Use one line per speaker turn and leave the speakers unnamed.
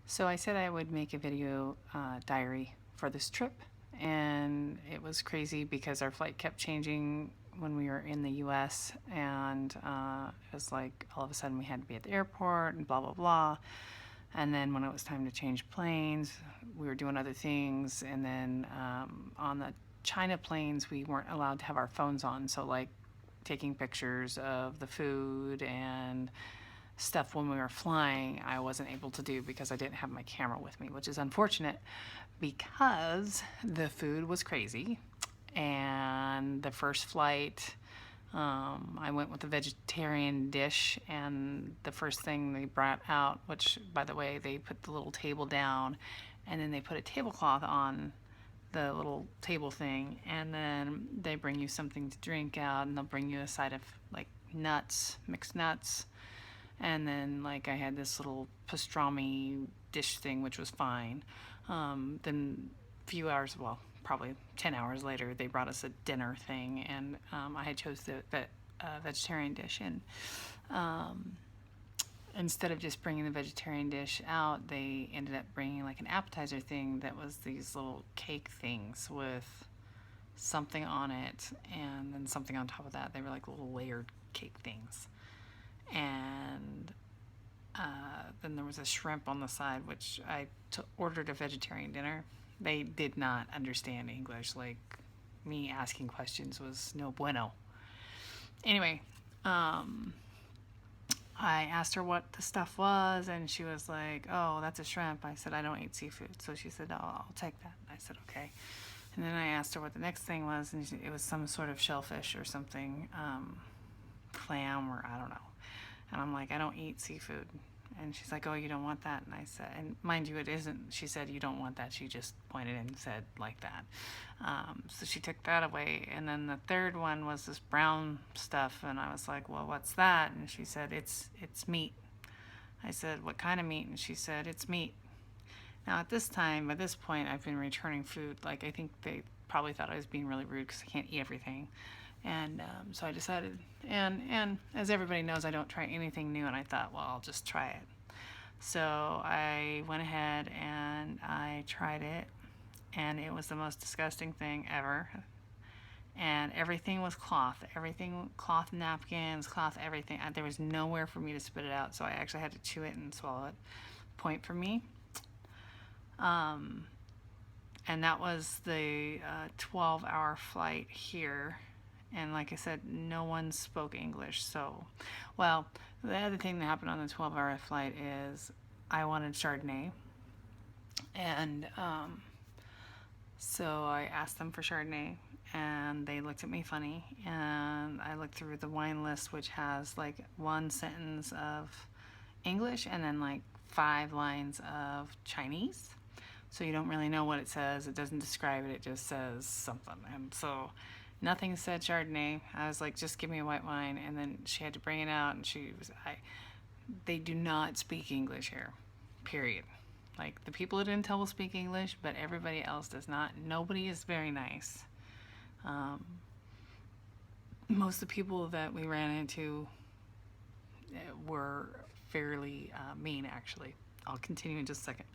So I said I would make a video diary for this trip, and it was crazy because our flight kept changing when we were in the US, and it was like all of a sudden we had to be at the airport and blah blah blah. And then when it was time to change planes, we were doing other things, and then on the China planes we weren't allowed to have our phones on, so like taking pictures of the food and stuff when we were flying, I wasn't able to do because I didn't have my camera with me, which is unfortunate because the food was crazy. And the first flight, I went with a vegetarian dish, and the first thing they brought out, which by the way, they put the little table down and then they put a tablecloth on the little table thing, and then they bring you something to drink out, and they'll bring you a side of like nuts, mixed nuts. And then like I had this little pastrami dish thing, which was fine. Then a few hours, well, probably 10 hours later, they brought us a dinner thing, and I had chose the vegetarian dish. And instead of just bringing the vegetarian dish out, they ended up bringing like an appetizer thing that was these little cake things with something on it and then something on top of that. They were like little layered cake things. And then there was a shrimp on the side, which I ordered a vegetarian dinner. They did not understand English. Like, me asking questions was no bueno. Anyway, I asked her what the stuff was, and she was like, oh, that's a shrimp. I said, I don't eat seafood. So she said, oh, I'll take that. I said, okay. And then I asked her what the next thing was, and it was some sort of shellfish or something, clam, or I don't know. And I'm like, I don't eat seafood. And she's like, oh, you don't want that? And I said, and mind you, it isn't, she said, you don't want that. She just pointed and said like that. So she took that away. And then the third one was this brown stuff. And I was like, well, what's that? And she said, it's meat. I said, what kind of meat? And she said, it's meat. Now at this time, by this point, I've been returning food. Like, I think they probably thought I was being really rude because I can't eat everything. And so I decided, and as everybody knows, I don't try anything new, and I thought, well, I'll just try it. So I went ahead and I tried it, and it was the most disgusting thing ever. And everything was cloth, cloth napkins, cloth everything. There was nowhere for me to spit it out, so I actually had to chew it and swallow it. Point for me. And that was the 12-hour flight here. And like I said, no one spoke English. So, well, the other thing that happened on the 12-hour flight is I wanted Chardonnay. And so I asked them for Chardonnay, and they looked at me funny. And I looked through the wine list, which has like one sentence of English and then like 5 lines of Chinese. So you don't really know what it says. It doesn't describe it. It just says something. And so nothing said Chardonnay. I was like, just give me a white wine. And then she had to bring it out, and they do not speak English here, period. Like, the people at Intel will speak English, but everybody else does not. Nobody is very nice. Most of the people that we ran into were fairly mean, actually. I'll continue in just a second.